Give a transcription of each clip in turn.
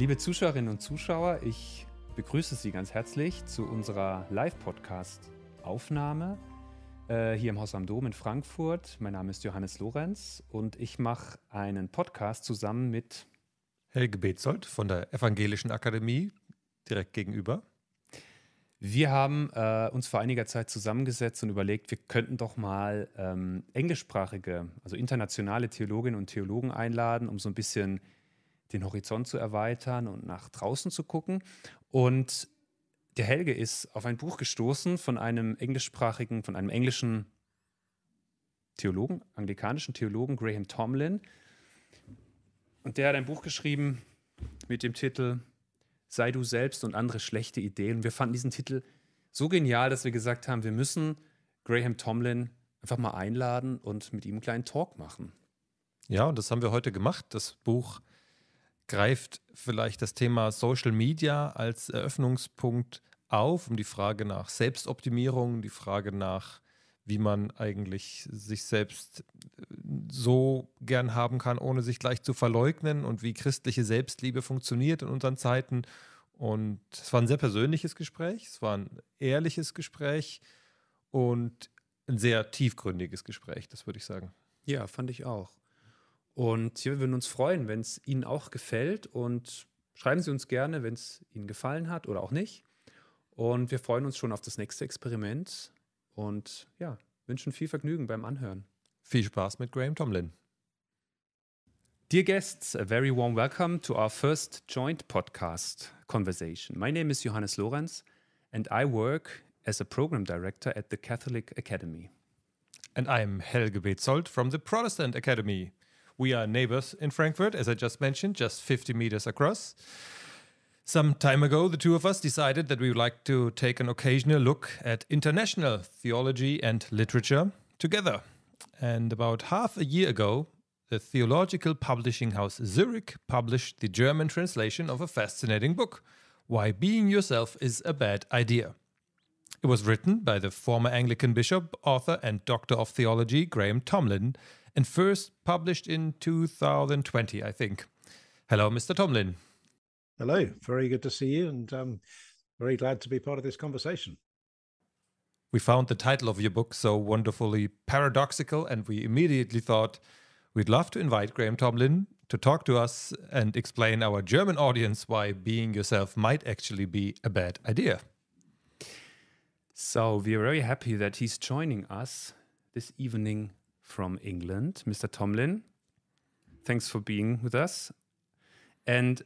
Liebe Zuschauerinnen und Zuschauer, ich begrüße Sie ganz herzlich zu unserer Live-Podcast-Aufnahme hier im Haus am Dom in Frankfurt. Mein Name ist Johannes Lorenz und ich mache einen Podcast zusammen mit Helge Bezold von der Evangelischen Akademie, direkt gegenüber. Wir haben uns vor einiger Zeit zusammengesetzt und überlegt, wir könnten doch mal englischsprachige, also internationale Theologinnen und Theologen einladen, um so ein bisschen den Horizont zu erweitern und nach draußen zu gucken. Und der Helge ist auf ein Buch gestoßen von einem englischen Theologen, anglikanischen Theologen, Graham Tomlin. Und der hat ein Buch geschrieben mit dem Titel Sei du selbst und andere schlechte Ideen. Und wir fanden diesen Titel so genial, dass wir gesagt haben, wir müssen Graham Tomlin einfach mal einladen und mit ihm einen kleinen Talk machen. Ja, und das haben wir heute gemacht. Das Buch greift vielleicht das Thema Social Media als Eröffnungspunkt auf, um die Frage nach Selbstoptimierung, die Frage nach, wie man eigentlich sich selbst so gern haben kann, ohne sich gleich zu verleugnen und wie christliche Selbstliebe funktioniert in unseren Zeiten. Und es war ein sehr persönliches Gespräch, es war ein ehrliches Gespräch und ein sehr tiefgründiges Gespräch, das würde ich sagen. Ja, fand ich auch. Und wir würden uns freuen, wenn es Ihnen auch gefällt. Und schreiben Sie uns gerne, wenn es Ihnen gefallen hat oder auch nicht. Und wir freuen uns schon auf das nächste Experiment. Und ja, wünschen viel Vergnügen beim Anhören. Viel Spaß mit Graham Tomlin. Dear guests, a very warm welcome to our first joint podcast conversation. My name is Johannes Lorenz, and I work as a program director at the Catholic Academy. And I'm Helge Bezold from the Protestant Academy. We are neighbors in Frankfurt, as I just mentioned, just 50 meters across. Some time ago, the two of us decided that we would like to take an occasional look at international theology and literature together. And about half a year ago, the theological publishing house Zurich published the German translation of a fascinating book, Why Being Yourself is a Bad Idea. It was written by the former Anglican bishop, author, and doctor of theology, Graham Tomlin, and first published in 2020, I think. Hello, Mr. Tomlin. Hello, very good to see you, and very glad to be part of this conversation. We found the title of your book so wonderfully paradoxical, and we immediately thought we'd love to invite Graham Tomlin to talk to us and explain our German audience why being yourself might actually be a bad idea. So we are very happy that he's joining us this evening from England, Mr. Tomlin. Thanks for being with us. And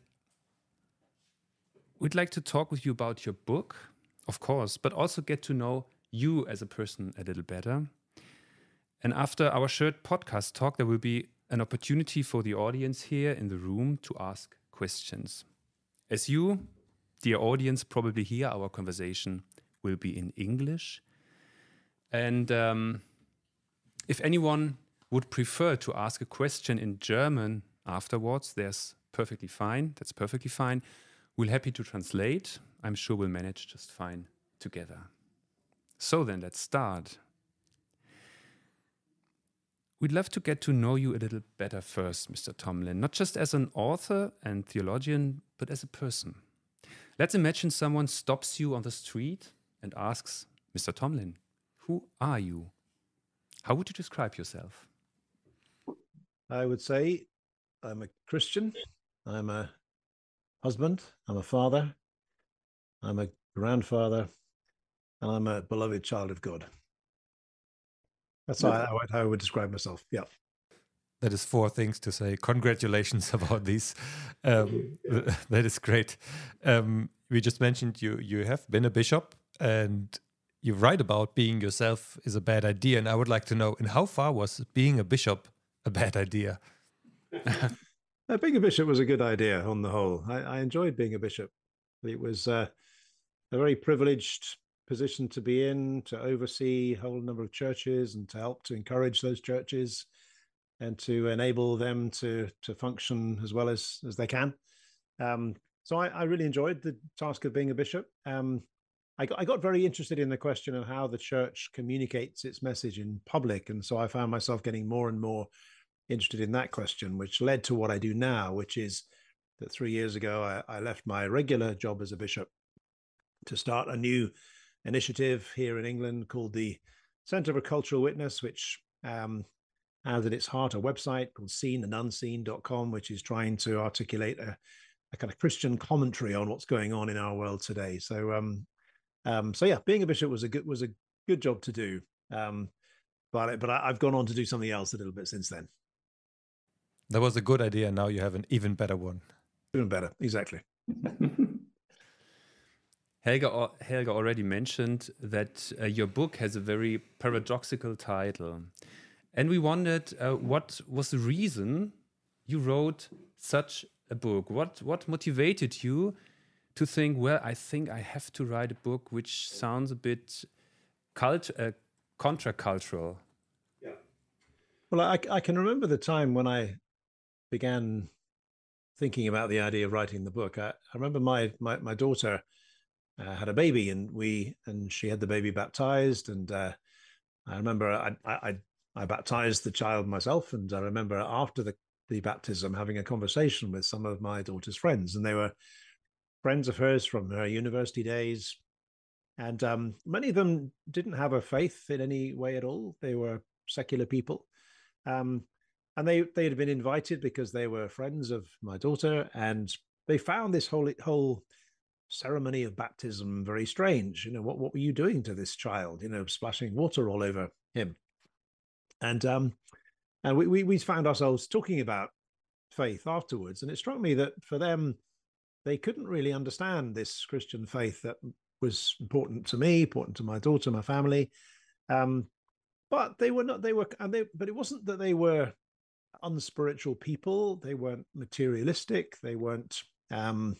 we'd like to talk with you about your book, of course, but also get to know you as a person a little better. And after our shared podcast talk, there will be an opportunity for the audience here in the room to ask questions. As you, dear audience, probably hear, our conversation will be in English. And if anyone would prefer to ask a question in German afterwards, that's perfectly fine. We're happy to translate. I'm sure we'll manage just fine together. So then, let's start. We'd love to get to know you a little better first, Mr. Tomlin, not just as an author and theologian, but as a person. Let's imagine someone stops you on the street and asks, Mr. Tomlin, who are you? How would you describe yourself? I would say I'm a Christian, I'm a husband, I'm a father, I'm a grandfather, and I'm a beloved child of God. That's how I would describe myself, yeah. That is 4 things to say. Congratulations about these. That is great. We just mentioned you have been a bishop, and you write about being yourself is a bad idea. And I would like to know, in how far was being a bishop a bad idea? Being a bishop was a good idea on the whole. I enjoyed being a bishop. It was a very privileged position to be in, to oversee a whole number of churches and to help to encourage those churches and to enable them to function as well as they can. So I really enjoyed the task of being a bishop. I got very interested in the question of how the church communicates its message in public. And so I found myself getting more and more interested in that question, which led to what I do now, which is that 3 years ago I left my regular job as a bishop to start a new initiative here in England called the Centre for Cultural Witness, which has at its heart a website called seenandunseen.com, which is trying to articulate a kind of Christian commentary on what's going on in our world today. So yeah, being a bishop was a good job to do. But I've gone on to do something else a little bit since then. That was a good idea. Now you have an even better one. Even better, exactly. Helge already mentioned that your book has a very paradoxical title. And we wondered what was the reason you wrote such a book? What motivated you to think, well, I think I have to write a book which sounds a bit contra-cultural? Yeah. Well, I can remember the time when I began thinking about the idea of writing the book. I remember my daughter had a baby, and she had the baby baptized, and I remember I baptized the child myself, and I remember after the baptism having a conversation with some of my daughter's friends, and they were friends of hers from her university days, and many of them didn't have a faith in any way at all. They were secular people, and they had been invited because they were friends of my daughter, and they found this whole ceremony of baptism very strange. What were you doing to this child? Splashing water all over him. And we found ourselves talking about faith afterwards, and it struck me that for them, they couldn't really understand this Christian faith that was important to me, important to my daughter, my family. But they were not. But it wasn't that they were unspiritual people. They weren't materialistic. They weren't bad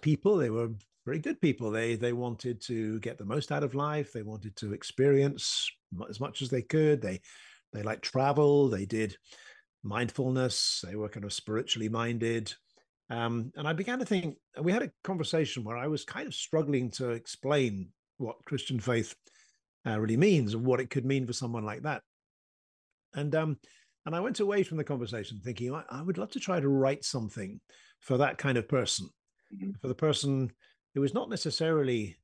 people. They were very good people. They wanted to get the most out of life. They wanted to experience as much as they could. They liked travel. They did mindfulness. They were kind of spiritually minded. And I began to think, we had a conversation where I was kind of struggling to explain what Christian faith really means and what it could mean for someone like that. And I went away from the conversation thinking, I would love to try to write something for that kind of person, for the person who is not necessarily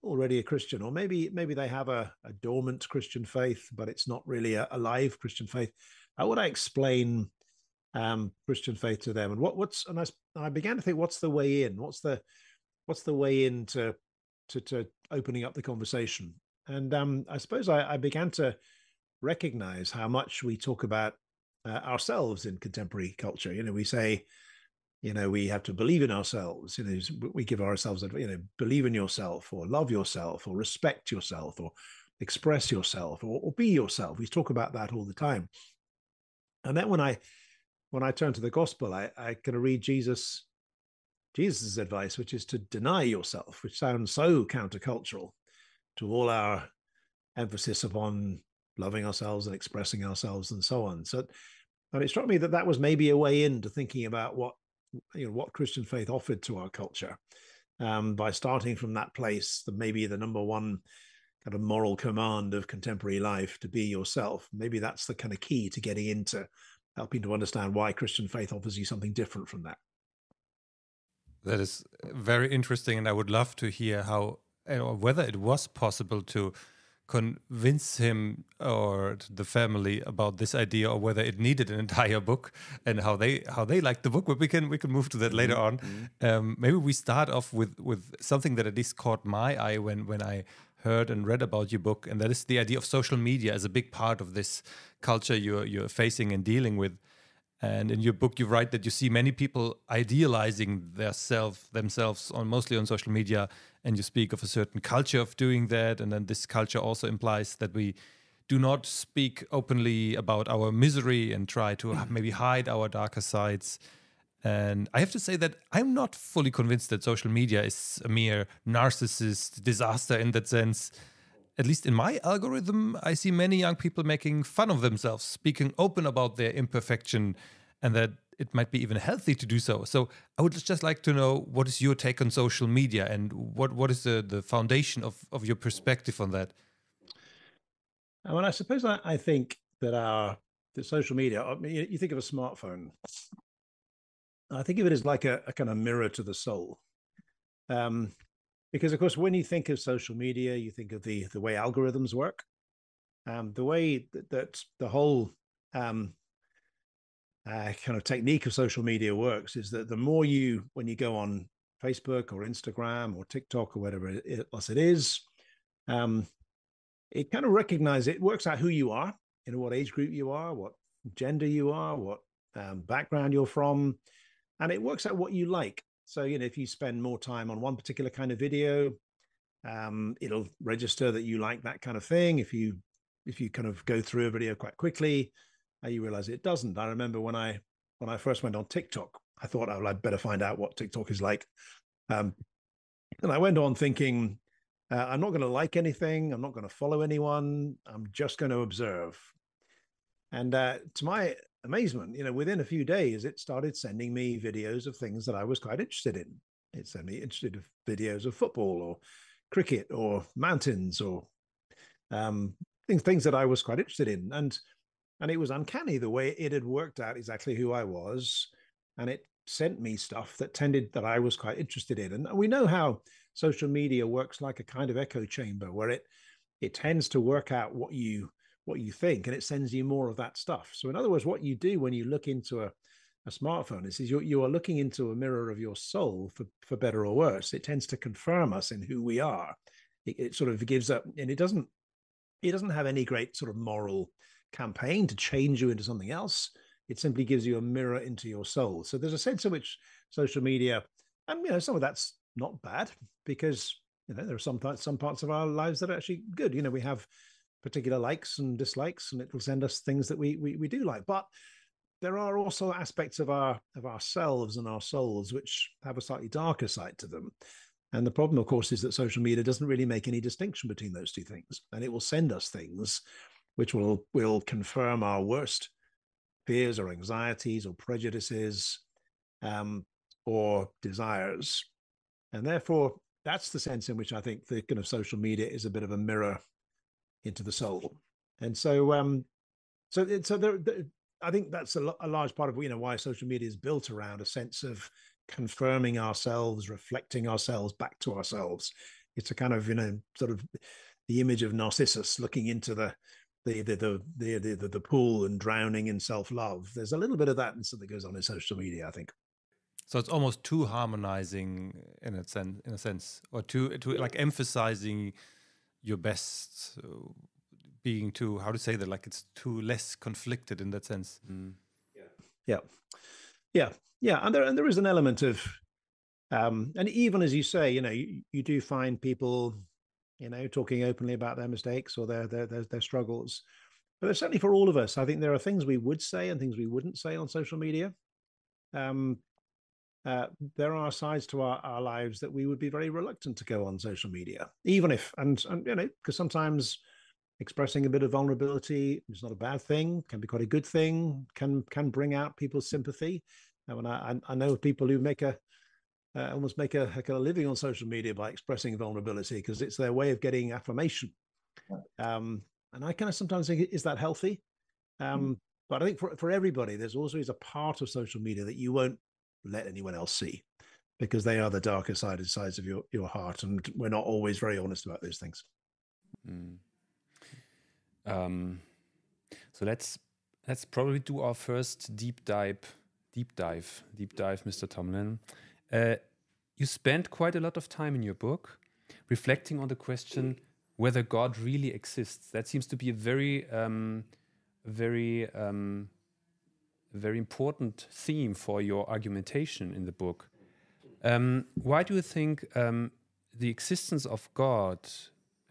already a Christian, or maybe they have a dormant Christian faith, but it's not really a live Christian faith. How would I explain Christian faith to them? And I began to think, what's the way in? What's the way in to opening up the conversation? And I suppose I began to recognize how much we talk about ourselves in contemporary culture. We say, we have to believe in ourselves. We give ourselves, believe in yourself, or love yourself, or respect yourself, or express yourself, or be yourself. We talk about that all the time. And then when I turn to the gospel, I kind of read Jesus's advice, which is to deny yourself, which sounds so countercultural to all our emphasis upon loving ourselves and expressing ourselves and so on. So, and it struck me that was maybe a way into thinking about what Christian faith offered to our culture, by starting from that place, that maybe the number one kind of moral command of contemporary life, to be yourself. Maybe that's the kind of key to getting into helping to understand why Christian faith offers you something different from that. That is very interesting, and I would love to hear how, whether it was possible to convince him or the family about this idea, or whether it needed an entire book, and how they liked the book. But we can move to that later on. Maybe we start off with something that at least caught my eye when I heard and read about your book, and that is the idea of social media as a big part of this culture you're facing and dealing with. And in your book, you write that you see many people idealizing themselves mostly on social media, and you speak of a certain culture of doing that. And then this culture also implies that we do not speak openly about our misery and try to maybe hide our darker sides. And I have to say that I'm not fully convinced that social media is a mere narcissist disaster in that sense. At least in my algorithm, I see many young people making fun of themselves, speaking open about their imperfection, and that it might be even healthy to do so. So I would just like to know, what is your take on social media, and what is the foundation of your perspective on that? Well, I suppose I think that the social media, you think of a smartphone, I think of it as like a kind of mirror to the soul. Because, of course, when you think of social media, you think of the way algorithms work, the way that the whole kind of technique of social media works is that the more when you go on Facebook or Instagram or TikTok or whatever else it is, it kind of recognizes, it works out who you are, what age group you are, what gender you are, what background you're from, and it works out what you like. So, if you spend more time on one particular kind of video, it'll register that you like that kind of thing. If you kind of go through a video quite quickly, you realize it doesn't. I remember when I first went on TikTok, I thought I'd better find out what TikTok is like. And I went on thinking, I'm not going to like anything. I'm not going to follow anyone. I'm just going to observe. And to my amazement, within a few days, it started sending me videos of things that I was quite interested in. It sent me interested in videos of football or cricket or mountains or things that I was quite interested in. And it was uncanny the way it had worked out exactly who I was. And it sent me stuff that I was quite interested in. And we know how social media works like a kind of echo chamber where it tends to work out what you think, and it sends you more of that stuff. So in other words, what you do when you look into a smartphone is you are looking into a mirror of your soul, for better or worse. It tends to confirm us in who we are. It sort of gives up, and it doesn't have any great sort of moral campaign to change you into something else. It simply gives you a mirror into your soul. So there's a sense in which social media, and some of that's not bad, because there are some parts of our lives that are actually good. We have particular likes and dislikes, and it will send us things that we do like. But there are also aspects of ourselves and our souls which have a slightly darker side to them. And the problem, of course, is that social media doesn't really make any distinction between those two things, and it will send us things which will confirm our worst fears or anxieties or prejudices or desires. And therefore, that's the sense in which I think the kind of social media is a bit of a mirror into the soul. And so I think that's a large part of why social media is built around a sense of confirming ourselves, reflecting ourselves back to ourselves. It's a kind of sort of the image of Narcissus looking into the pool and drowning in self-love. There's a little bit of that that goes on in social media, I think. So it's almost too harmonizing in a sense, or too like emphasizing your best, being too, how to say that, like it's too less conflicted in that sense. Yeah. And there is an element of, and even as you say, you do find people, talking openly about their mistakes or their struggles. But certainly for all of us, I think there are things we would say and things we wouldn't say on social media. There are sides to our lives that we would be very reluctant to go on social media, even if, and because sometimes expressing a bit of vulnerability is not a bad thing, can be quite a good thing, can bring out people's sympathy. And I know people who almost make a kind of living on social media by expressing vulnerability because it's their way of getting affirmation. And I kind of sometimes think, is that healthy? But I think for everybody, there's always a part of social media that you won't let anyone else see, because they are the darker sides of your heart, and we're not always very honest about those things. So let's probably do our first deep dive, Mr. Tomlin. You spent quite a lot of time in your book reflecting on the question whether God really exists. That seems to be a very important theme for your argumentation in the book. Why do you think the existence of God,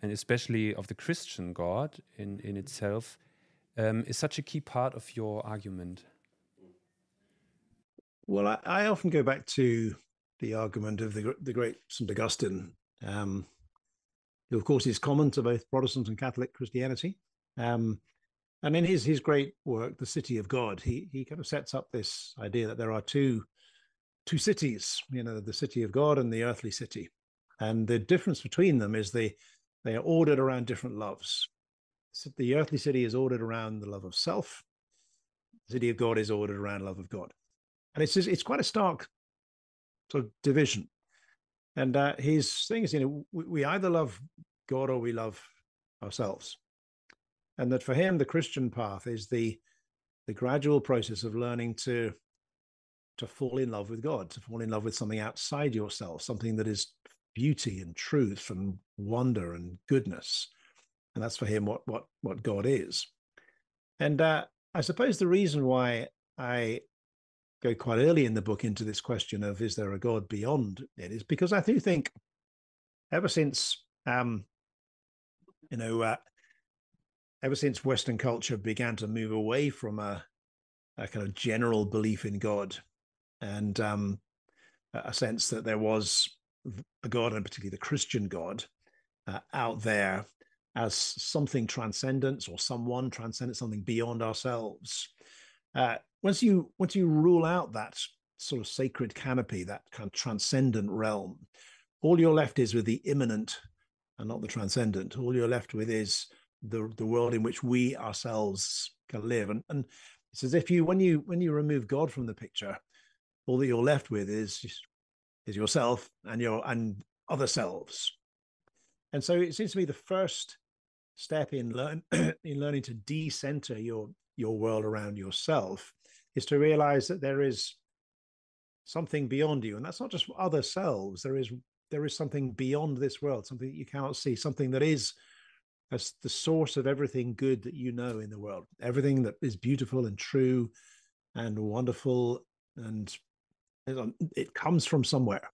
and especially of the Christian God in itself, is such a key part of your argument? Well, I often go back to the argument of the great St. Augustine, who, of course, is common to both Protestant and Catholic Christianity. And in his great work, The City of God, he kind of sets up this idea that there are two cities, the city of God and the earthly city. And the difference between them is they are ordered around different loves. So the earthly city is ordered around the love of self. The city of God is ordered around love of God. And it's quite a stark sort of division. And his thing is, we either love God or we love ourselves. And that for him, the Christian path is the gradual process of learning to fall in love with God, to fall in love with something outside yourself, something that is beauty and truth and wonder and goodness. And that's for him what God is. And I suppose the reason why I go quite early in the book into this question of, is there a God beyond it, is because I do think ever since, ever since Western culture began to move away from a kind of general belief in God and a sense that there was a God, and particularly the Christian God, out there as something transcendent, or someone transcendent, something beyond ourselves. Once you rule out that sort of sacred canopy, that kind of transcendent realm, all you're left is with the immanent and not the transcendent. All you're left with is the world in which we ourselves can live. And it's as if when you remove God from the picture, all that you're left with is yourself and other selves. And so it seems to me the first step in learning to decenter your world around yourself is to realize that there is something beyond you, and that's not just other selves. There is something beyond this world, something that you cannot see, something that is as the source of everything good that you know in the world, everything that is beautiful and true and wonderful, and it comes from somewhere,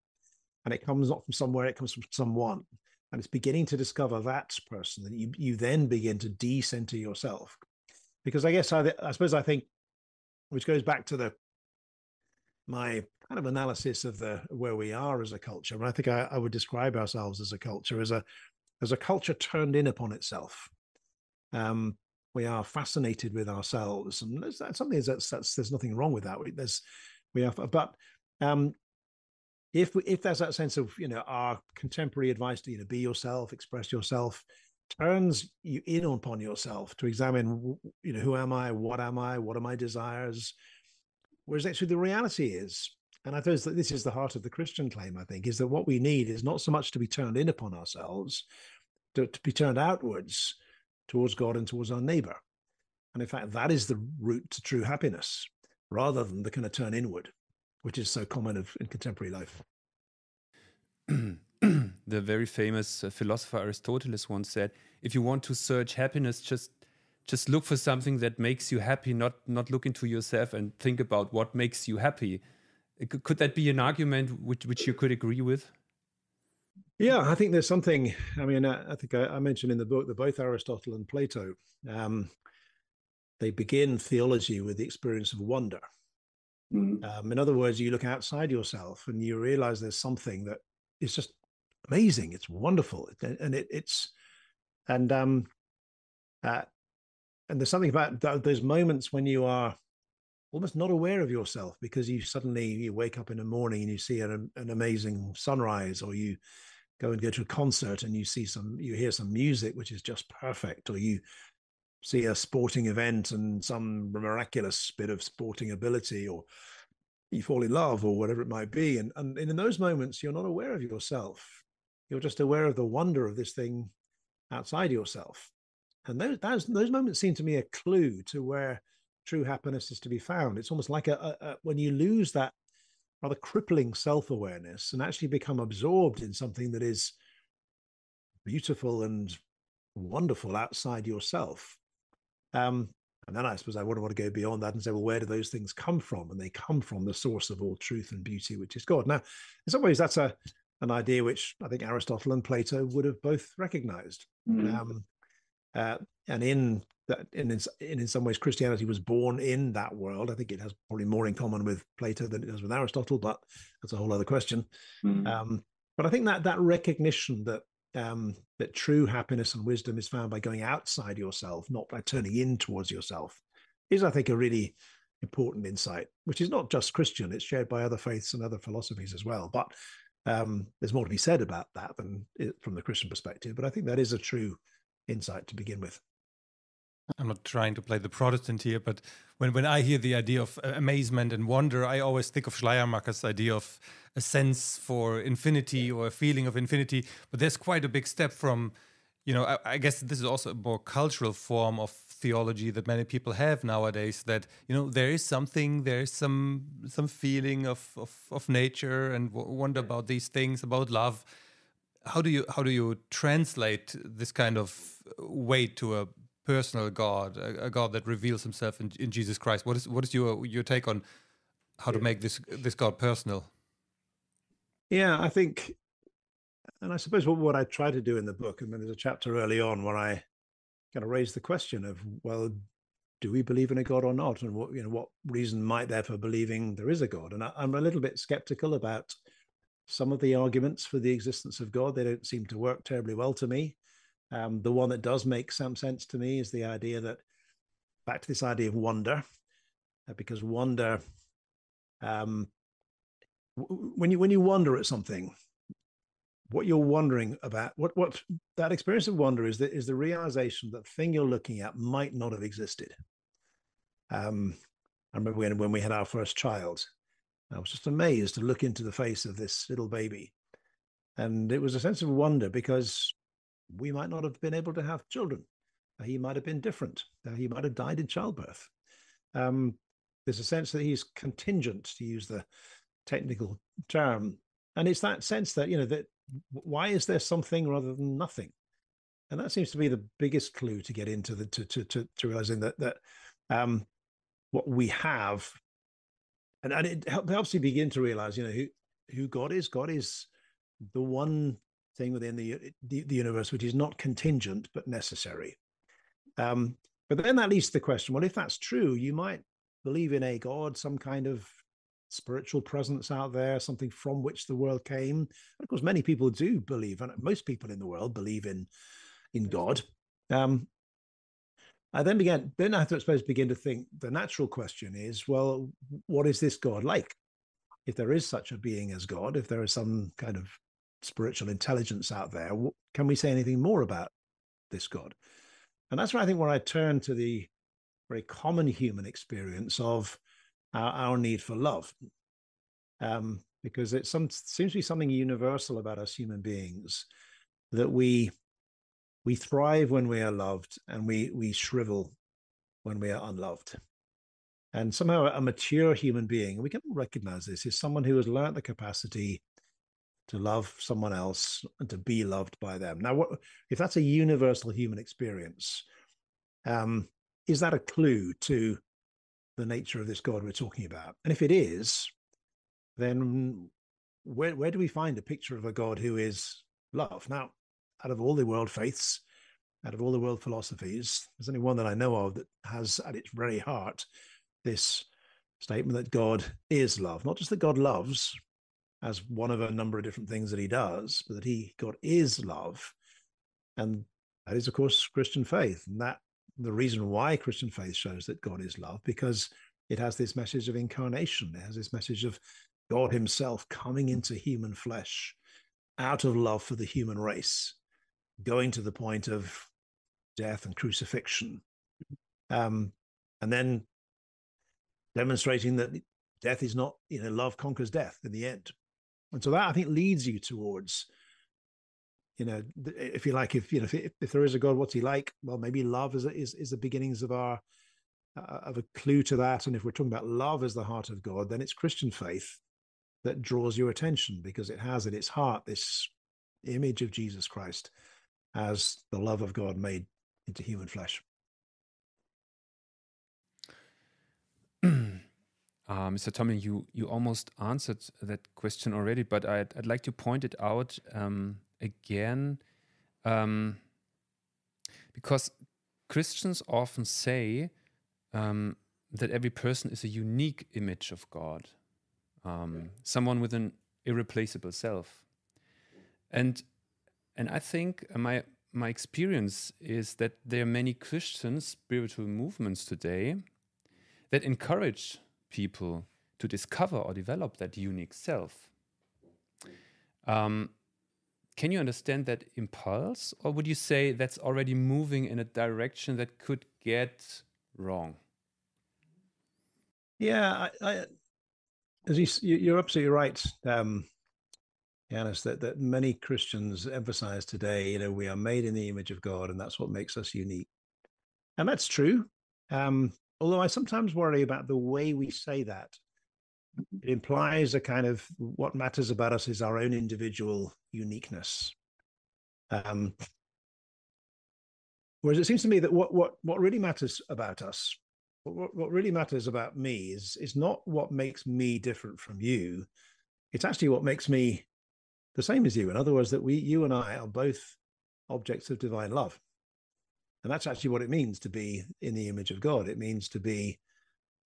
and it comes not from somewhere, it comes from someone. And it's beginning to discover that person that you then begin to decenter yourself. Because I guess I think, which goes back to my kind of analysis of where we are as a culture. And I think I would describe ourselves as a culture as a culture turned in upon itself. We are fascinated with ourselves, and that's something there's nothing wrong with that. But if there's that sense of our contemporary advice to be yourself, express yourself, turns you in upon yourself to examine who am I, what are my desires, whereas actually the reality is, and I suppose that this is the heart of the Christian claim, I think, is that what we need is not so much to be turned in upon ourselves, to be turned outwards towards God and towards our neighbor. And in fact, that is the route to true happiness, rather than the kind of turn inward, which is so common in contemporary life. The very famous philosopher Aristotle once said, if you want to search happiness, just look for something that makes you happy, not look into yourself and think about what makes you happy. Could that be an argument which you could agree with? Yeah, I think there's something, I think I mentioned in the book that both Aristotle and Plato, they begin theology with the experience of wonder. In other words, you look outside yourself and you realize there's something that is just amazing. It's wonderful, and there's something about those moments when you are almost not aware of yourself, because you wake up in the morning and you see an amazing sunrise, or you go to a concert and you hear some music which is just perfect, or you see a sporting event and some miraculous bit of sporting ability, or you fall in love, or whatever it might be. And in those moments, you're not aware of yourself. You're just aware of the wonder of this thing outside yourself. And those moments seem to me a clue to where true happiness is to be found. It's almost like when you lose that rather crippling self-awareness and actually become absorbed in something that is beautiful and wonderful outside yourself. And then I suppose I want to go beyond that and say, well, where do those things come from? And they come from the source of all truth and beauty, which is God. Now, in some ways, that's an idea which I think Aristotle and Plato would have both recognized. And in some ways, Christianity was born in that world. I think it has probably more in common with Plato than it does with Aristotle, but that's a whole other question. But I think that recognition that true happiness and wisdom is found by going outside yourself, not by turning in towards yourself, is, I think, a really important insight, which is not just Christian. It's shared by other faiths and other philosophies as well. But there's more to be said about that than from the Christian perspective. But I think that is a true insight to begin with. I'm not trying to play the Protestant here, but when I hear the idea of amazement and wonder, I always think of Schleiermacher's idea of a sense for infinity or a feeling of infinity. But there's quite a big step from, I guess this is also a more cultural form of theology that many people have nowadays, that, there is something, there is some feeling of nature and wonder about these things, about love. How do you translate this kind of weight to a personal God, a God that reveals himself in Jesus Christ? What is your take on how to make this God personal? Yeah, I think, and I suppose what I try to do in the book, and there's a chapter early on where I kind of raise the question of, well, do we believe in a God or not? And what reason might there for believing there is a God? And I'm a little bit skeptical about some of the arguments for the existence of God. They don't seem to work terribly well to me. The one that does make some sense to me is the idea that, back to this idea of wonder, because wonder, when you wonder at something, what you're wondering about, what that experience of wonder is the realization that the thing you're looking at might not have existed. I remember when we had our first child, I was just amazed to look into the face of this little baby. And it was a sense of wonder because we might not have been able to have children. He might have been different. He might have died in childbirth. There's a sense that he's contingent, to use the technical term. And it's that sense that, that why is there something rather than nothing? And that seems to be the biggest clue to get into to realizing that what we have, and it helps you begin to realize, who God is. God is the one thing within the universe which is not contingent but necessary. But then that leads to the question, well, if that's true, you might believe in a God, some kind of spiritual presence out there, something from which the world came. And of course, many people do believe, and most people in the world believe in God. I then I have to suppose begin to think the natural question is, well, what is this God like? If there is such a being as God, if there is some kind of spiritual intelligence out there, can we say anything more about this God? And that's where I think where I turn to the very common human experience of our need for love, because it seems to be something universal about us human beings, that we thrive when we are loved and we shrivel when we are unloved. And somehow a mature human being, we can recognize this, is someone who has learned the capacity to love someone else and to be loved by them. Now, if that's a universal human experience, is that a clue to the nature of this God we're talking about? And if it is, then where do we find a picture of a God who is love? Now, out of all the world faiths, out of all the world philosophies, there's only one that I know of that has at its very heart this statement that God is love. Not just that God loves as one of a number of different things that he does, but that God is love. And that is, of course, Christian faith. And that the reason why Christian faith shows that God is love, because it has this message of incarnation. It has this message of God himself coming into human flesh out of love for the human race, going to the point of death and crucifixion, and then demonstrating that death is not, love conquers death in the end. And so that, I think, leads you towards, if you like, if there is a God, what's he like? Well, maybe love is the beginnings of a clue to that. And if we're talking about love as the heart of God, then it's Christian faith that draws your attention, because it has at its heart this image of Jesus Christ as the love of God made into human flesh. Mr. Tomlin, you almost answered that question already, but I'd like to point it out again, because Christians often say that every person is a unique image of God, someone with an irreplaceable self, and I think my experience is that there are many Christian spiritual movements today that encourage people to discover or develop that unique self. Can can you understand that impulse, or would you say that's already moving in a direction that could get wrong? Yeah, you're absolutely right, Johannes, that many Christians emphasize today, we are made in the image of God, and that's what makes us unique. And that's true. Although I sometimes worry about the way we say that. It implies a kind of what matters about us is our own individual uniqueness. Whereas it seems to me that what really matters about us, what really matters about me is not what makes me different from you. It's actually what makes me the same as you. In other words, that you and I are both objects of divine love. And that's actually what it means to be in the image of God. It means to be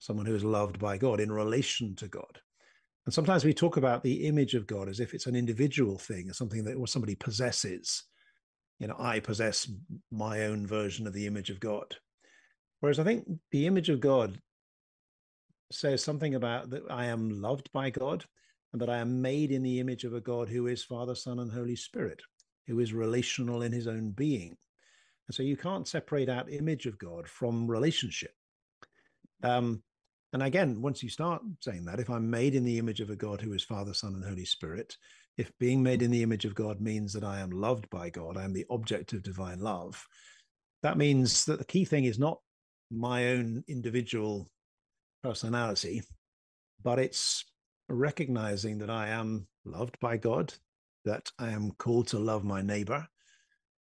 someone who is loved by God in relation to God. And sometimes we talk about the image of God as if it's an individual thing, or something that somebody possesses. I possess my own version of the image of God. Whereas I think the image of God says something about that I am loved by God, and that I am made in the image of a God who is Father, Son, and Holy Spirit, who is relational in his own being. And so you can't separate out image of God from relationship. And again, once you start saying that, if I'm made in the image of a God who is Father, Son, and Holy Spirit, if being made in the image of God means that I am loved by God, I am the object of divine love, that means that the key thing is not my own individual personality, but it's recognizing that I am loved by God, that I am called to love my neighbor.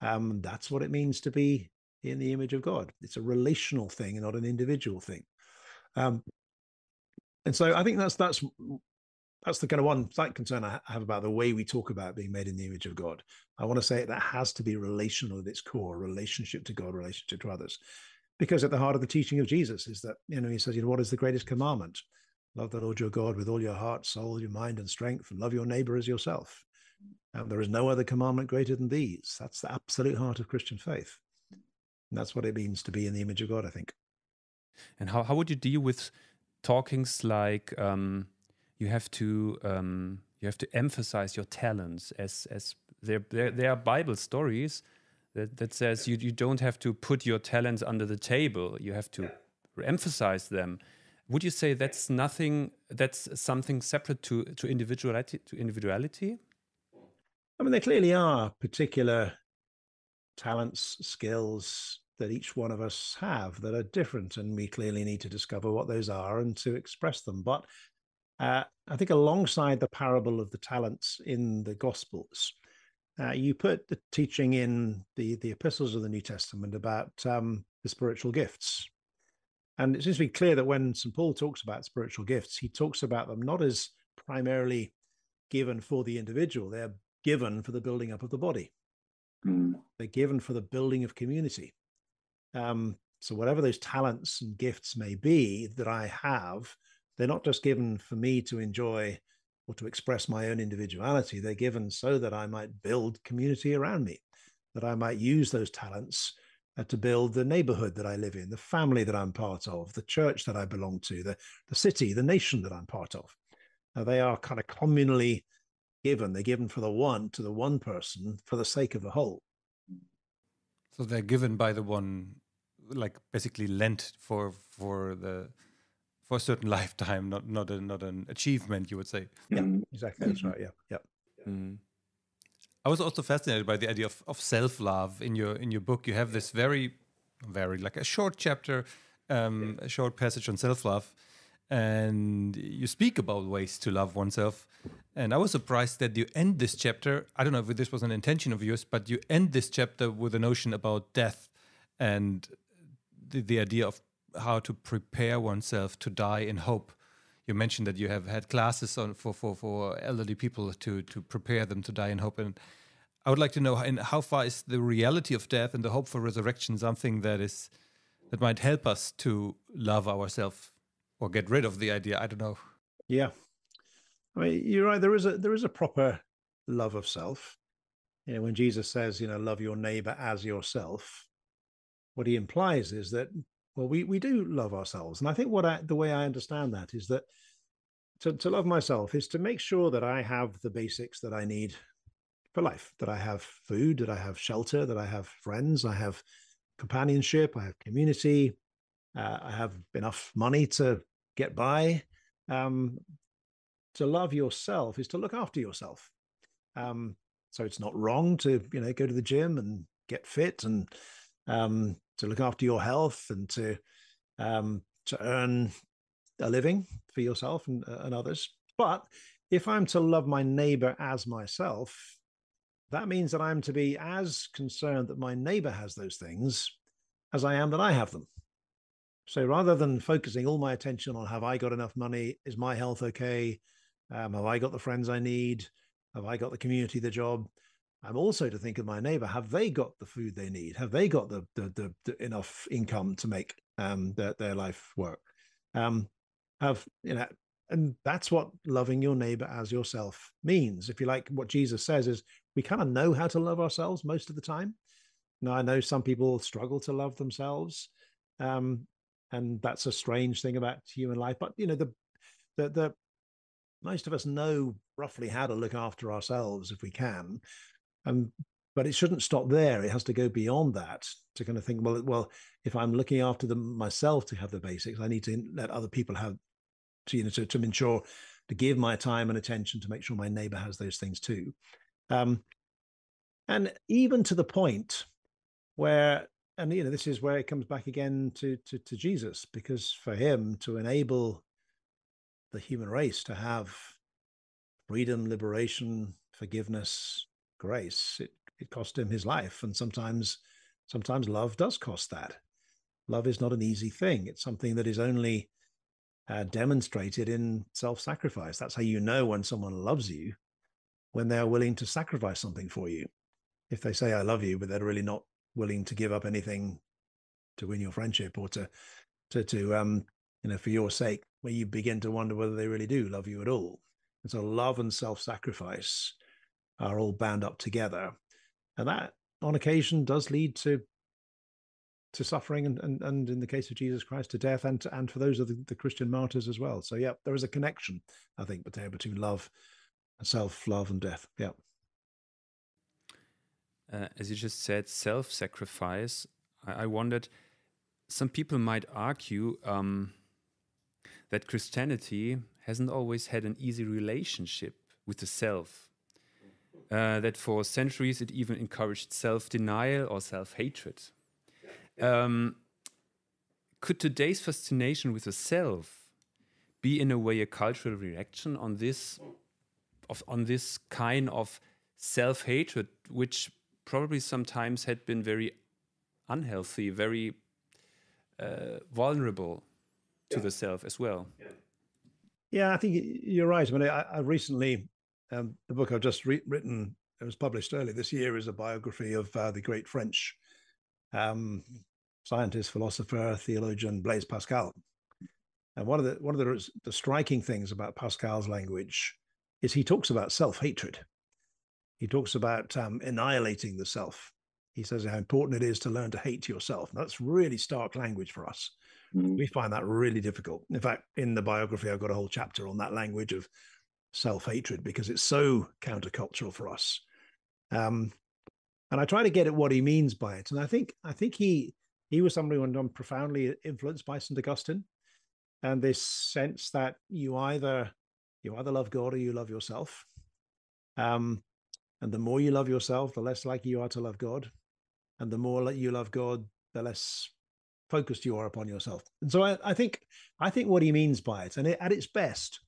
That's what it means to be in the image of God. It's a relational thing and not an individual thing. And so I think that's the kind of one slight concern I have about the way we talk about being made in the image of God. I want to say that has to be relational at its core, relationship to God, relationship to others. Because at the heart of the teaching of Jesus is that, he says, what is the greatest commandment? Love the Lord your God with all your heart, soul, your mind, and strength, and love your neighbor as yourself. There is no other commandment greater than these. That's the absolute heart of Christian faith. And that's what it means to be in the image of God, I think. And how would you deal with talkings like you have to emphasize your talents, as there are Bible stories that says you don't have to put your talents under the table. You have to emphasize them. Would you say that's something separate to individuality? I mean, there clearly are particular talents, skills that each one of us have that are different, and we clearly need to discover what those are and to express them. But I think alongside the parable of the talents in the Gospels, you put the teaching in the epistles of the New Testament about the spiritual gifts. And it seems to be clear that when St. Paul talks about spiritual gifts, he talks about them not as primarily given for the individual. They're given for the building up of the body. They're given for the building of community. So whatever those talents and gifts may be that I have, they're not just given for me to enjoy or to express my own individuality. They're given so that I might build community around me, that I might use those talents to build the neighborhood that I live in, the family that I'm part of, the church that I belong to, the city, the nation that I'm part of. They are kind of communally given. They're given for the one person for the sake of the whole. So they're given by the one, like basically lent for a certain lifetime, not an achievement, you would say. Yeah, exactly. That's right. Yeah. I was also fascinated by the idea of self-love in your book. You have this very like a short chapter, a short passage on self-love, and you speak about ways to love oneself. And I was surprised that you end this chapter, I don't know if this was an intention of yours, but you end this chapter with a notion about death and the idea of how to prepare oneself to die in hope. You mentioned that you have had classes for elderly people to prepare them to die in hope. And I would like to know how far is the reality of death and the hope for resurrection something that might help us to love ourselves or get rid of the idea? I don't know. Yeah. I mean, you're right. There is a proper love of self. When Jesus says, love your neighbor as yourself, what he implies is that, well, we do love ourselves. And I think the way I understand that is that to love myself is to make sure that I have the basics that I need for life, that I have food, that I have shelter, that I have friends, I have companionship, I have community, I have enough money to get by. To love yourself is to look after yourself. So it's not wrong to, go to the gym and get fit, and to look after your health, and to earn a living for yourself and others. But if I'm to love my neighbor as myself, that means that I'm to be as concerned that my neighbor has those things as I am that I have them. So rather than focusing all my attention on, have I got enough money? Is my health okay? Have I got the friends I need? Have I got the community, the job? I'm also to think of my neighbor. Have they got the food they need? Have they got the enough income to make their life work? And that's what loving your neighbor as yourself means. If you like, what Jesus says is we kind of know how to love ourselves most of the time. Now, I know some people struggle to love themselves, and that's a strange thing about human life. But the most of us know roughly how to look after ourselves if we can, but it shouldn't stop there. It has to go beyond that to kind of think, well, if I'm looking after myself to have the basics, I need to let other people have to ensure to give my time and attention to make sure my neighbor has those things too. And even to the point where, and this is where it comes back again to Jesus, because for him to enable the human race to have freedom, liberation, forgiveness, grace, it cost him his life. And sometimes love does cost that. Love is not an easy thing. It's something that is only demonstrated in self-sacrifice. That's how you know when someone loves you, when they're willing to sacrifice something for you. If they say, I love you, but they're really not willing to give up anything to win your friendship, or to for your sake, where you begin to wonder whether they really do love you at all. And so love and self-sacrifice are all bound up together. And that on occasion does lead to suffering, and in the case of Jesus Christ, to death, and for those of the Christian martyrs as well. So yeah, there is a connection, I think, between love and self-love and death. Yeah. As you just said, self-sacrifice. I wondered, some people might argue that Christianity hasn't always had an easy relationship with the self. That for centuries it even encouraged self-denial or self-hatred. Could today's fascination with the self be in a way a cultural reaction on this kind of self-hatred, which probably sometimes had been very unhealthy, very vulnerable to the self as well? Yeah, I think you're right. I mean, I recently, the book I've just written, it was published earlier this year, is a biography of the great French scientist, philosopher, theologian Blaise Pascal. And one of the striking things about Pascal's language is he talks about self-hatred. He talks about annihilating the self. He says how important it is to learn to hate yourself. And that's really stark language for us. We find that really difficult. In fact, in the biography, I've got a whole chapter on that language of self-hatred, because it's so countercultural for us. And I try to get at what he means by it. And I think he was somebody who was profoundly influenced by St. Augustine, and this sense that you either love God or you love yourself. And the more you love yourself, the less likely you are to love God. And the more you love God, the less focused you are upon yourself. And so I think what he means by it, and at its best,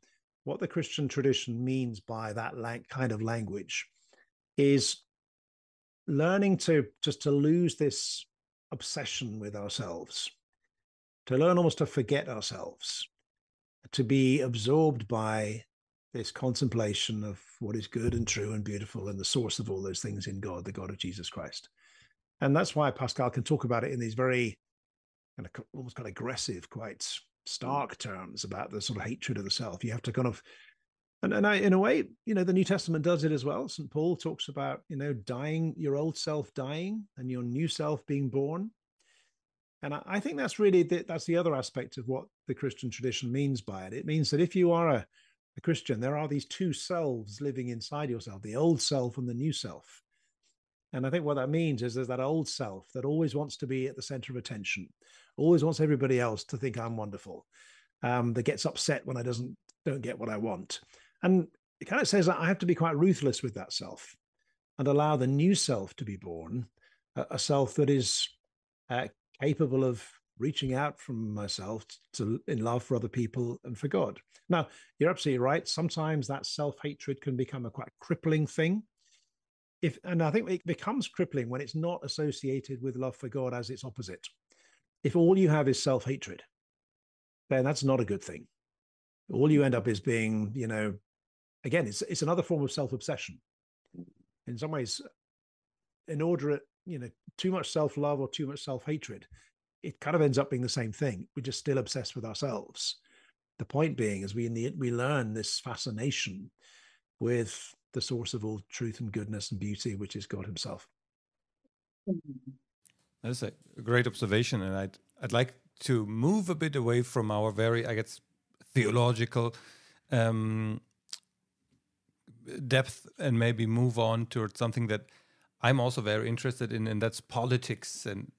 what the Christian tradition means by that kind of language is learning to lose this obsession with ourselves, to learn almost to forget ourselves, to be absorbed by this contemplation of what is good and true and beautiful, and the source of all those things in God, the God of Jesus Christ. And that's why Pascal can talk about it in these very kind of almost kind of aggressive, quite stark terms about the sort of hatred of the self. You have to kind of, and in a way, the New Testament does it as well. St. Paul talks about, dying, your old self dying and your new self being born. And I think that's really, that's the other aspect of what the Christian tradition means by it. It means that if you are a Christian, there are these two selves living inside yourself, the old self and the new self. And I think what that means is there's that old self that always wants to be at the center of attention, always wants everybody else to think I'm wonderful, that gets upset when I don't get what I want. And it kind of says that I have to be quite ruthless with that self and allow the new self to be born, a self that is capable of reaching out from myself in love for other people and for God. Now, you're absolutely right. Sometimes that self-hatred can become a quite crippling thing. And I think it becomes crippling when it's not associated with love for God as its opposite. If all you have is self-hatred, then that's not a good thing. All you end up is being, again, it's another form of self-obsession. In some ways, inordinate, too much self-love or too much self-hatred, it kind of ends up being the same thing. We're just still obsessed with ourselves. The point being is we learn this fascination with the source of all truth and goodness and beauty, which is God himself. That's a great observation. And I'd like to move a bit away from our very, I guess, theological depth and maybe move on towards something that I'm also very interested in, and that's politics. And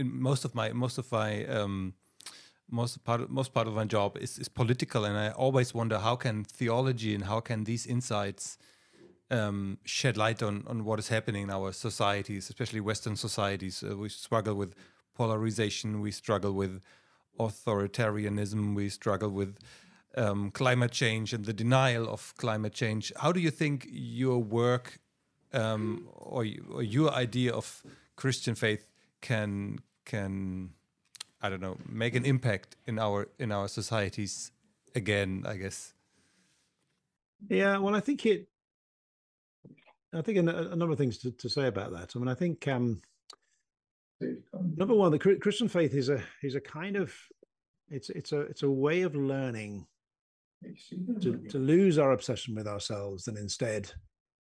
most part of my job is political, and I always wonder how can theology and how can these insights shed light on what is happening in our societies, especially Western societies. We struggle with polarization, we struggle with authoritarianism, we struggle with climate change and the denial of climate change. How do you think your work or your idea of Christian faith can I don't know, make an impact in our societies again, I guess? Yeah, well, I think a number of things to say about that. I mean, I think number one, the Christian faith is a kind of it's a way of learning to lose our obsession with ourselves and instead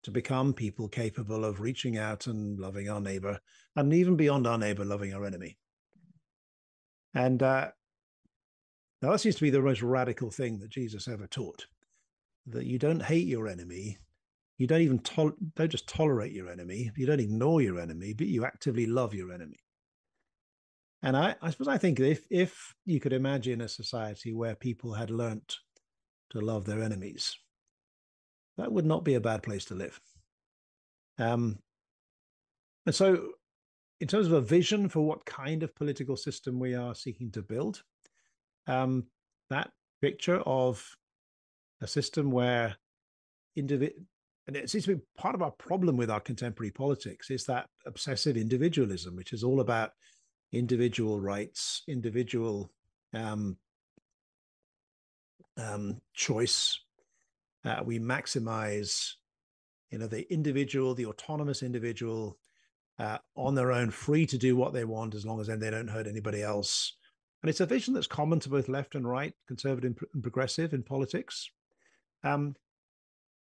to become people capable of reaching out and loving our neighbor, and even beyond our neighbor, loving our enemy. And now that seems to be the most radical thing that Jesus ever taught, that you don't hate your enemy, you don't even don't just tolerate your enemy, you don't ignore your enemy, but you actively love your enemy. And I suppose I think if you could imagine a society where people had learnt to love their enemies, that would not be a bad place to live. And so in terms of a vision for what kind of political system we are seeking to build, that picture of a system where and it seems to be part of our problem with our contemporary politics is that obsessive individualism, which is all about individual rights, individual choice. We maximize, the individual, the autonomous individual, on their own, free to do what they want as long as then they don't hurt anybody else. And it's a vision that's common to both left and right, conservative and progressive in politics.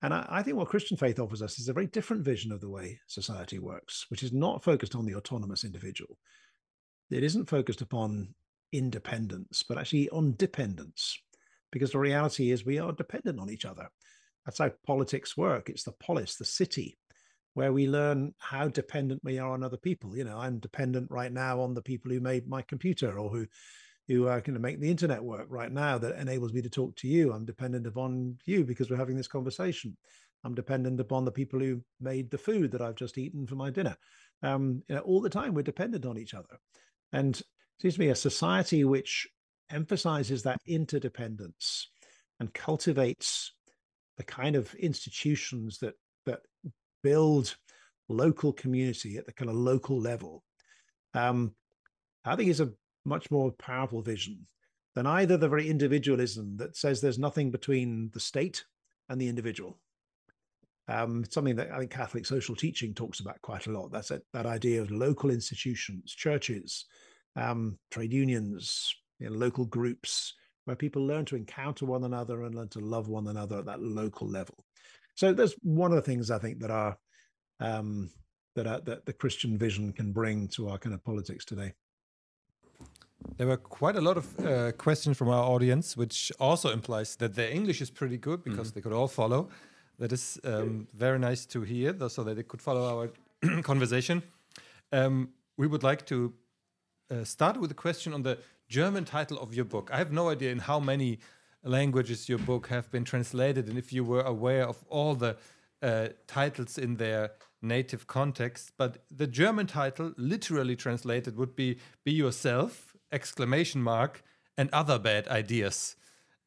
And I think what Christian faith offers us is a very different vision of the way society works, which is not focused on the autonomous individual. It isn't focused upon independence, but actually on dependence, because the reality is we are dependent on each other. That's how politics work. It's the polis, the city, where we learn how dependent we are on other people. I'm dependent right now on the people who made my computer or who are going to make the internet work right now that enables me to talk to you. I'm dependent upon you because we're having this conversation. I'm dependent upon the people who made the food that I've just eaten for my dinner. All the time we're dependent on each other. And it seems to me a society which emphasizes that interdependence and cultivates the kind of institutions that build local community at the kind of local level, I think is a much more powerful vision than either the very individualism that says there's nothing between the state and the individual. Something that I think Catholic social teaching talks about quite a lot. That's that idea of local institutions, churches, trade unions, local groups, where people learn to encounter one another and learn to love one another at that local level. So that's one of the things I think that the Christian vision can bring to our kind of politics today. There were quite a lot of questions from our audience, which also implies that their English is pretty good because they could all follow. That is very nice to hear, so that they could follow our conversation. We would like to start with a question on the German title of your book. I have no idea in how many languages your book have been translated, and if you were aware of all the titles in their native context, but the German title, literally translated, would be Yourself, ! And other bad ideas.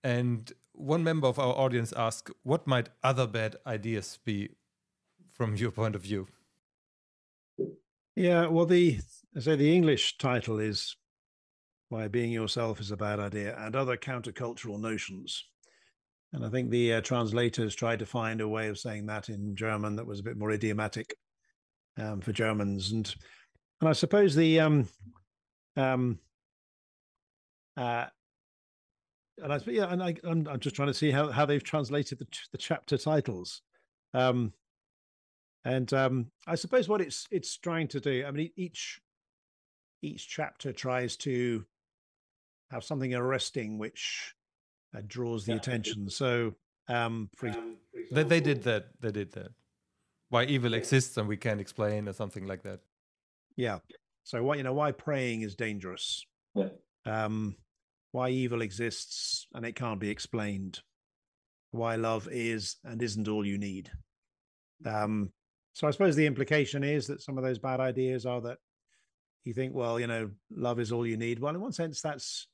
And one member of our audience asked, what might other bad ideas be from your point of view? Yeah, well, the English title is Why Being Yourself is a Bad Idea and Other Countercultural Notions. And I think the translators tried to find a way of saying that in German that was a bit more idiomatic for Germans. And I suppose I'm just trying to see how they've translated the chapter titles. I suppose what it's trying to do, I mean, each chapter tries to have something arresting which draws the attention. So, for example, they did that. They did that. Why evil exists and we can't explain, or something like that. Yeah. So why praying is dangerous. Yeah. Why evil exists and it can't be explained. Why love is and isn't all you need. So I suppose the implication is that some of those bad ideas are that you think, well, love is all you need. Well, in one sense, that's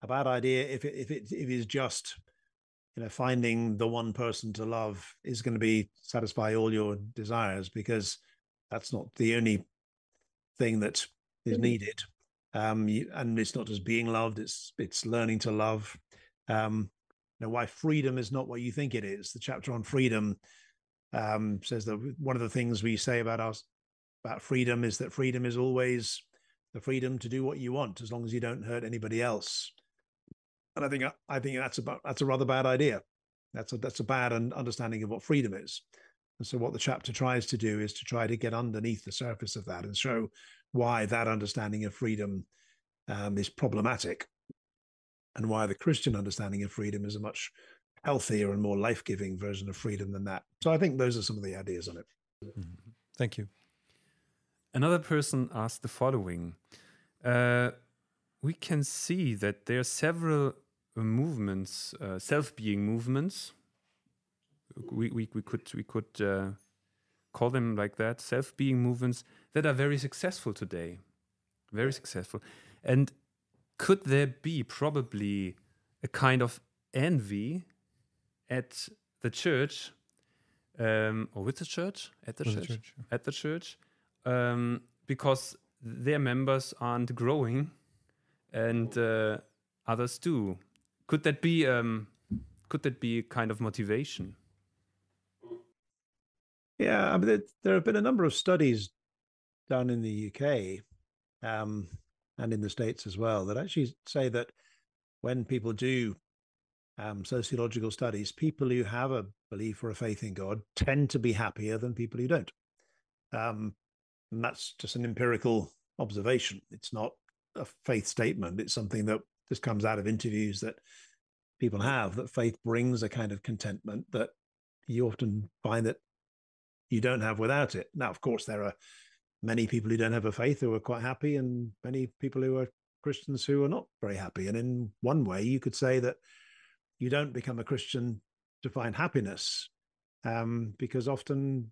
a bad idea if it is just, finding the one person to love is going to satisfy all your desires, because that's not the only thing that is needed. And it's not just being loved; it's learning to love. Why freedom is not what you think it is. The chapter on freedom says that one of the things we say about freedom is that freedom is always the freedom to do what you want, as long as you don't hurt anybody else. And I think that's a rather bad idea. That's a bad understanding of what freedom is. And so what the chapter tries to do is to try to get underneath the surface of that and show why that understanding of freedom is problematic, and why the Christian understanding of freedom is a much healthier and more life-giving version of freedom than that. So I think those are some of the ideas on it. Thank you. Another person asked the following. We can see that there are several movements, self-being movements. We could call them like that, self-being movements that are very successful today. Very successful. And could there be probably a kind of envy at the church, or with the church? At the church. At the church. Because their members aren't growing and others do. Could that be a kind of motivation? Yeah, I mean, there have been a number of studies done in the UK and in the States as well that actually say that when people do sociological studies, people who have a belief or a faith in God tend to be happier than people who don't. And that's just an empirical observation. It's not a faith statement. It's something that just comes out of interviews that people have, that faith brings a kind of contentment that you often find that you don't have without it. Now, of course, there are many people who don't have a faith who are quite happy, and many people who are Christians who are not very happy. And in one way, you could say that you don't become a Christian to find happiness, because often,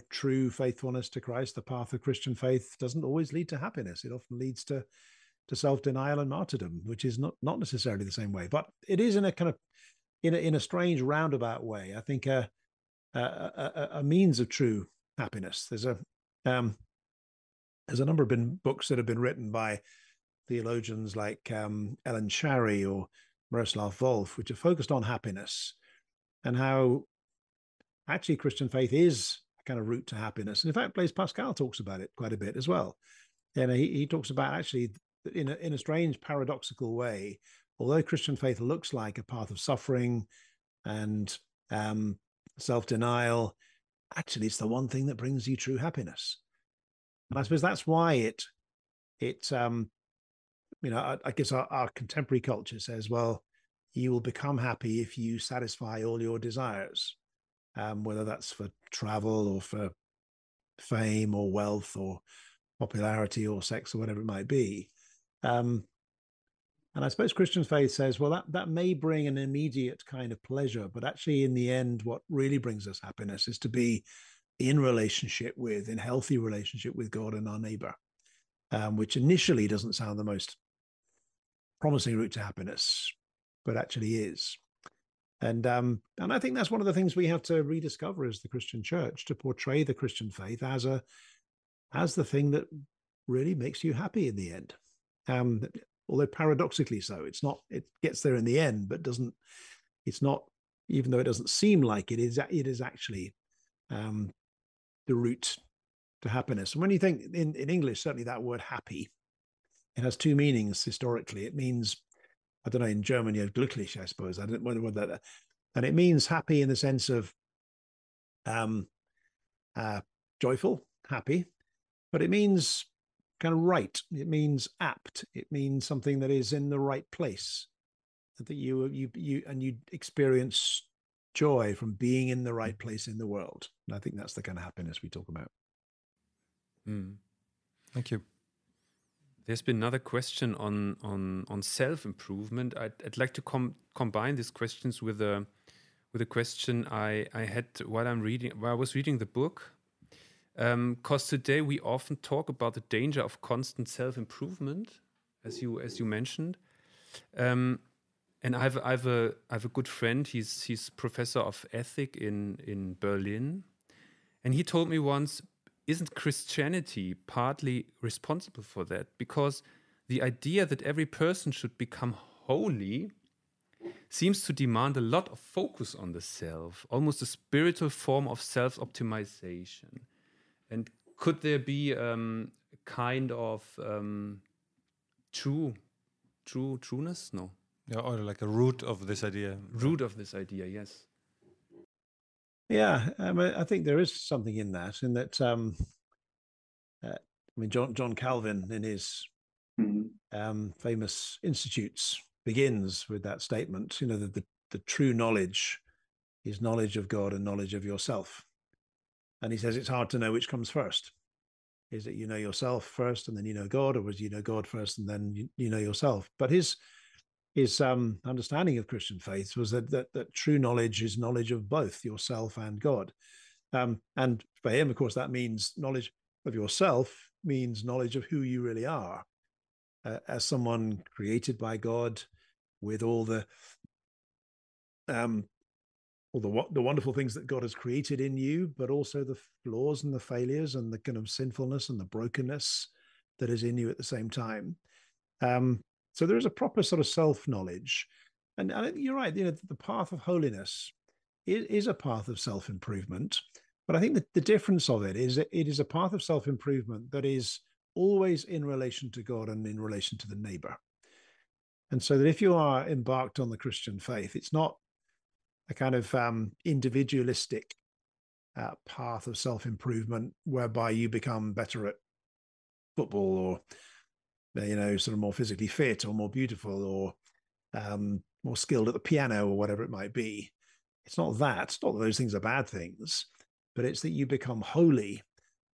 true faithfulness to Christ, the path of Christian faith, doesn't always lead to happiness. It often leads to self-denial and martyrdom, which is not necessarily the same way, but it is in a kind of in a strange roundabout way. I think a means of true happiness. There's a number of books that have been written by theologians like Ellen Shary or Miroslav Volf, which are focused on happiness and how actually Christian faith is a kind of route to happiness. And in fact, Blaise Pascal talks about it quite a bit as well. And he talks about actually in a strange paradoxical way, although Christian faith looks like a path of suffering and self-denial, actually it's the one thing that brings you true happiness. And I suppose that's why it I guess our contemporary culture says, well, you will become happy if you satisfy all your desires, whether that's for travel or for fame or wealth or popularity or sex or whatever it might be. And I suppose Christian faith says, well, that may bring an immediate kind of pleasure, but actually in the end, what really brings us happiness is to be in healthy relationship with God and our neighbor, which initially doesn't sound the most promising route to happiness, but actually is. And I think that's one of the things we have to rediscover as the Christian church, to portray the Christian faith as the thing that really makes you happy in the end. Although paradoxically so, it gets there in the end, but it's not, even though it doesn't seem like it is actually the route to happiness. And when you think in English, certainly that word happy, it has two meanings historically. It means, I don't know, in German, you have glücklich, I suppose. I don't know what that, and it means happy in the sense of joyful, happy, but it means kind of right. It means apt. It means something that is in the right place, that you experience joy from being in the right place in the world. And I think that's the kind of happiness we talk about. Thank you. There's been another question on self-improvement. I'd like to combine these questions with a question I had while I was reading the book. Because today we often talk about the danger of constant self-improvement, as you mentioned. And I have a good friend. He's professor of ethics in Berlin, and he told me once, isn't Christianity partly responsible for that? Because the idea that every person should become holy seems to demand a lot of focus on the self, almost a spiritual form of self-optimization. And could there be kind of trueness? No. Yeah, or like a root of this idea. Root of this idea, yes. Yeah, I think there is something in that. John Calvin, in his famous Institutes, begins with that statement. That the true knowledge is knowledge of God and knowledge of yourself. And he says it's hard to know which comes first. Is it you know yourself first and then you know God, or was you know God first and then you know yourself? But his understanding of Christian faith was that true knowledge is knowledge of both yourself and God. And for him, of course, that means knowledge of yourself means knowledge of who you really are, as someone created by God, with all the wonderful things that God has created in you, but also the flaws and the failures and the kind of sinfulness and the brokenness that is in you at the same time. So there is a proper sort of self-knowledge. And I think you're right, the path of holiness is a path of self-improvement. But I think that the difference of it is that it is a path of self-improvement that is always in relation to God and in relation to the neighbor. And so that if you are embarked on the Christian faith, it's not a kind of individualistic path of self-improvement whereby you become better at football, or sort of more physically fit or more beautiful, or more skilled at the piano, or whatever it might be. It's not that. It's not that those things are bad things, but it's that you become holy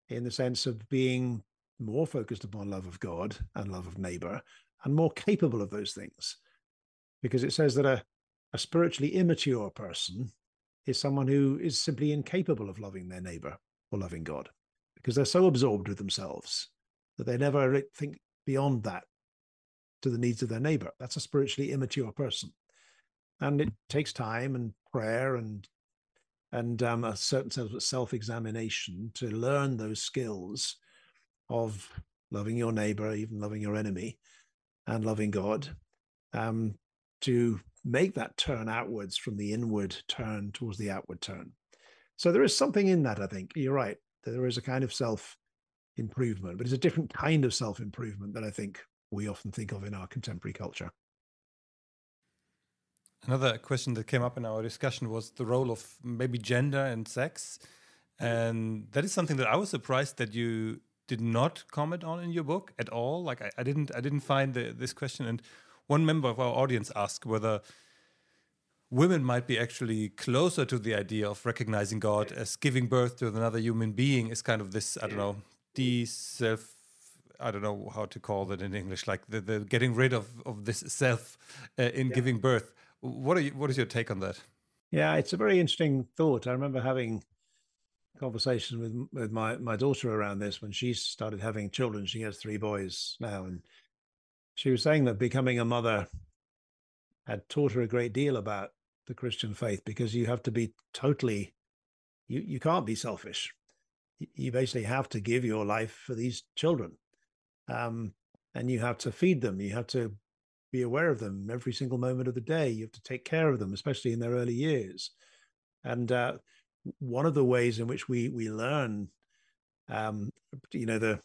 in the sense of being more focused upon love of God and love of neighbor, and more capable of those things. Because it says that a spiritually immature person is someone who is simply incapable of loving their neighbor or loving God, because they're so absorbed with themselves that they never think beyond that to the needs of their neighbor. That's a spiritually immature person. And it takes time and prayer and a certain sense of self-examination to learn those skills of loving your neighbor, even loving your enemy, and loving God, to make that turn outwards from the inward turn towards the outward turn. So there is something in that, I think. You're right. There is a kind of self-improvement, but it's a different kind of self-improvement that I think we often think of in our contemporary culture. Another question that came up in our discussion was the role of maybe gender and sex. And that is something that I was surprised that you did not comment on in your book at all. Like I didn't find this question. And one member of our audience asked whether women might be actually closer to the idea of recognizing God as giving birth to another human being is kind of this, I don't know, I don't know how to call that in English, like the getting rid of this self in giving birth. What is your take on that? Yeah, it's a very interesting thought. I remember having conversation with my daughter around this when she started having children. She has 3 boys now, and she was saying that becoming a mother had taught her a great deal about the Christian faith, because you have to be totally, you can't be selfish. You basically have to give your life for these children, and you have to feed them. You have to be aware of them every single moment of the day. You have to take care of them, especially in their early years. And one of the ways in which we learn, the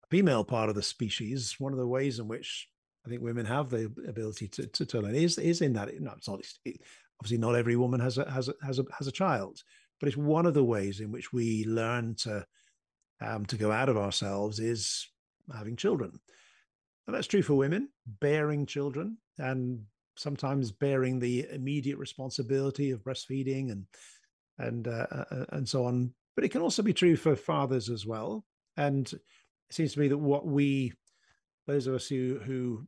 female part of the species, one of the ways in which I think women have the ability to learn is in that. No, it's not. Obviously, not every woman has a child, but it's one of the ways in which we learn to go out of ourselves is having children. And that's true for women, bearing children, and sometimes bearing the immediate responsibility of breastfeeding and so on. But it can also be true for fathers as well. And it seems to me that those of us who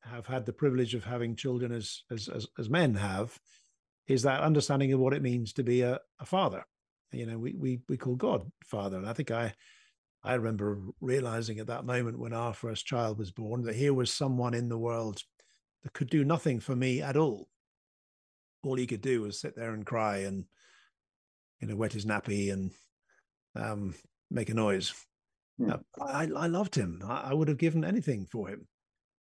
have had the privilege of having children as men have, is that understanding of what it means to be a father. We call God Father, and I think I remember realizing at that moment when our first child was born that here was someone in the world that could do nothing for me at all. All he could do was sit there and cry and, wet his nappy and make a noise. I loved him. I would have given anything for him.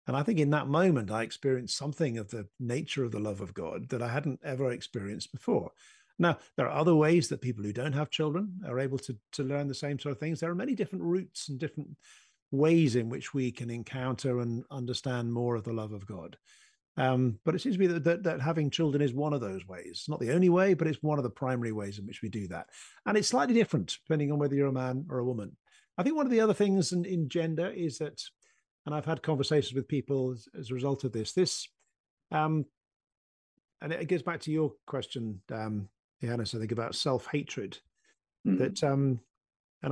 And I think in that moment, I experienced something of the nature of the love of God that I hadn't ever experienced before. Now, there are other ways that people who don't have children are able to learn the same sort of things. There are many different routes and different ways in which we can encounter and understand more of the love of God. But it seems to me that having children is one of those ways. It's not the only way, but it's one of the primary ways in which we do that. And it's slightly different depending on whether you're a man or a woman. I think one of the other things in gender is that, and I've had conversations with people as a result of this, and it gets back to your question, Johannes, I think about self-hatred. That, and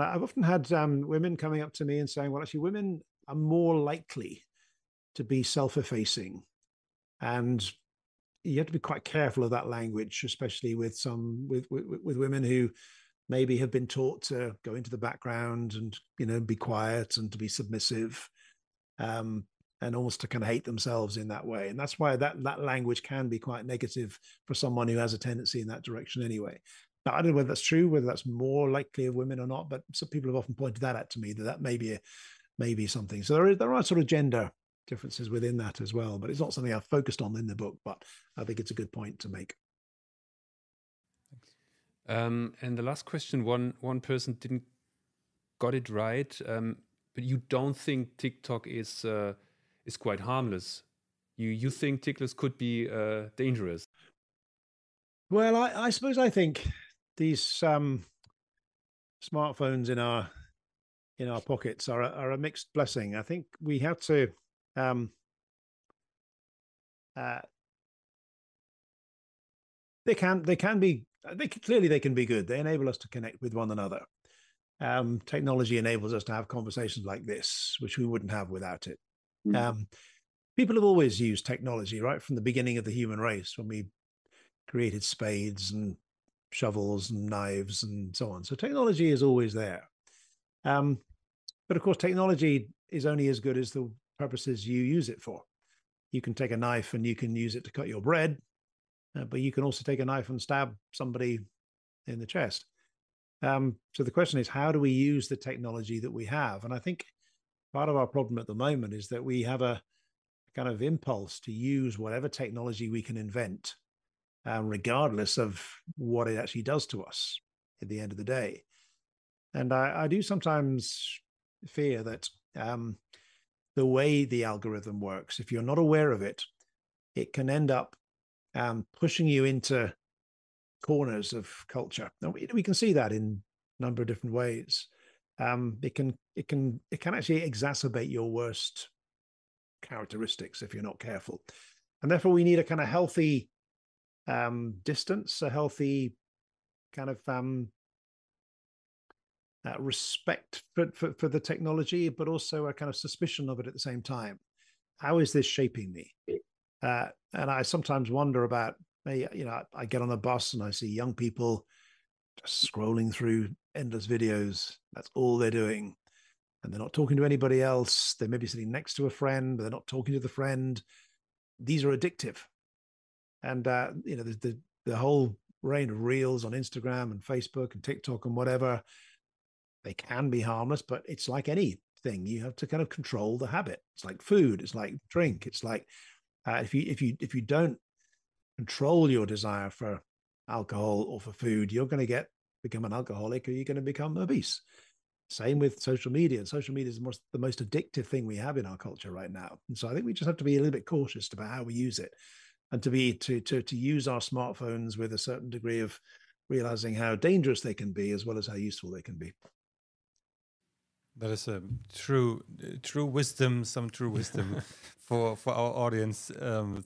I've often had women coming up to me and saying, well, actually, women are more likely to be self-effacing. And you have to be quite careful of that language, especially with women who maybe have been taught to go into the background and, be quiet and to be submissive, and almost to kind of hate themselves in that way. And that's why that language can be quite negative for someone who has a tendency in that direction anyway. Now, I don't know whether that's true, whether that's more likely of women or not, but some people have often pointed that out to me, that may be something. So there are sort of gender differences within that as well, but it's not something I've focused on in the book, but I think it's a good point to make. And the last question, one person didn't got it right, but you don't think TikTok is quite harmless. You think TikTok could be dangerous? Well, I suppose I think these smartphones in our pockets are a mixed blessing. I think we have to they can be good. They enable us to connect with one another. Technology enables us to have conversations like this, which we wouldn't have without it. People have always used technology, right, from the beginning of the human race, when we created spades and shovels and knives and so on. So technology is always there. But of course, technology is only as good as the purposes you use it for. You can take a knife and you can use it to cut your bread, but you can also take a knife and stab somebody in the chest. So the question is, how do we use the technology that we have? And I think part of our problem at the moment is that we have a kind of impulse to use whatever technology we can invent, regardless of what it actually does to us at the end of the day. And I do sometimes fear that the way the algorithm works, if you're not aware of it, it can end up pushing you into corners of culture. And we can see that in a number of different ways. it can actually exacerbate your worst characteristics if you're not careful. And therefore we need a kind of healthy distance, a healthy kind of respect for the technology, but also a kind of suspicion of it at the same time. How is this shaping me? And I sometimes wonder about, I get on a bus and I see young people just scrolling through endless videos. That's all they're doing. And they're not talking to anybody else. They may be sitting next to a friend, but they're not talking to the friend. These are addictive. And, the whole reign of reels on Instagram and Facebook and TikTok and whatever, they can be harmless, but it's like anything. You have to kind of control the habit. It's like food. It's like drink. It's like if you don't control your desire for alcohol or for food, you're going to become an alcoholic, or you're going to become obese. Same with social media. Social media is the most addictive thing we have in our culture right now. And so I think we just have to be a little bit cautious about how we use it, and to use our smartphones with a certain degree of realizing how dangerous they can be as well as how useful they can be. That is a true wisdom, some true wisdom for our audience.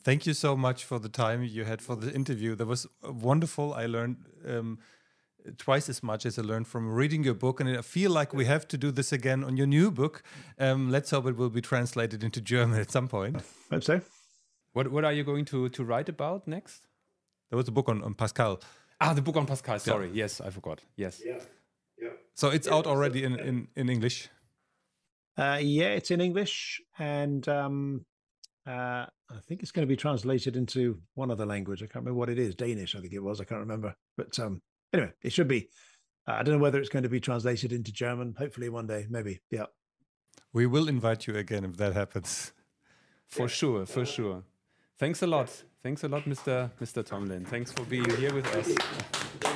Thank you so much for the time you had for the interview. That was wonderful. I learned twice as much as I learned from reading your book, and I feel like we have to do this again on your new book. Let's hope it will be translated into German at some point. Hope so. What are you going to write about next? There was a book on Pascal. The book on Pascal. Sorry. Yeah. Yes, I forgot. Yes. Yeah. So it's out already in English? It's in English, and I think it's going to be translated into one other language. I can't remember what it is. Danish, I think it was. I can't remember. But anyway, it should be. I don't know whether it's going to be translated into German. Hopefully one day, maybe. Yeah. We will invite you again if that happens. For sure. Thanks a lot. Thanks a lot, Mr. Tomlin. Thanks for being here with us.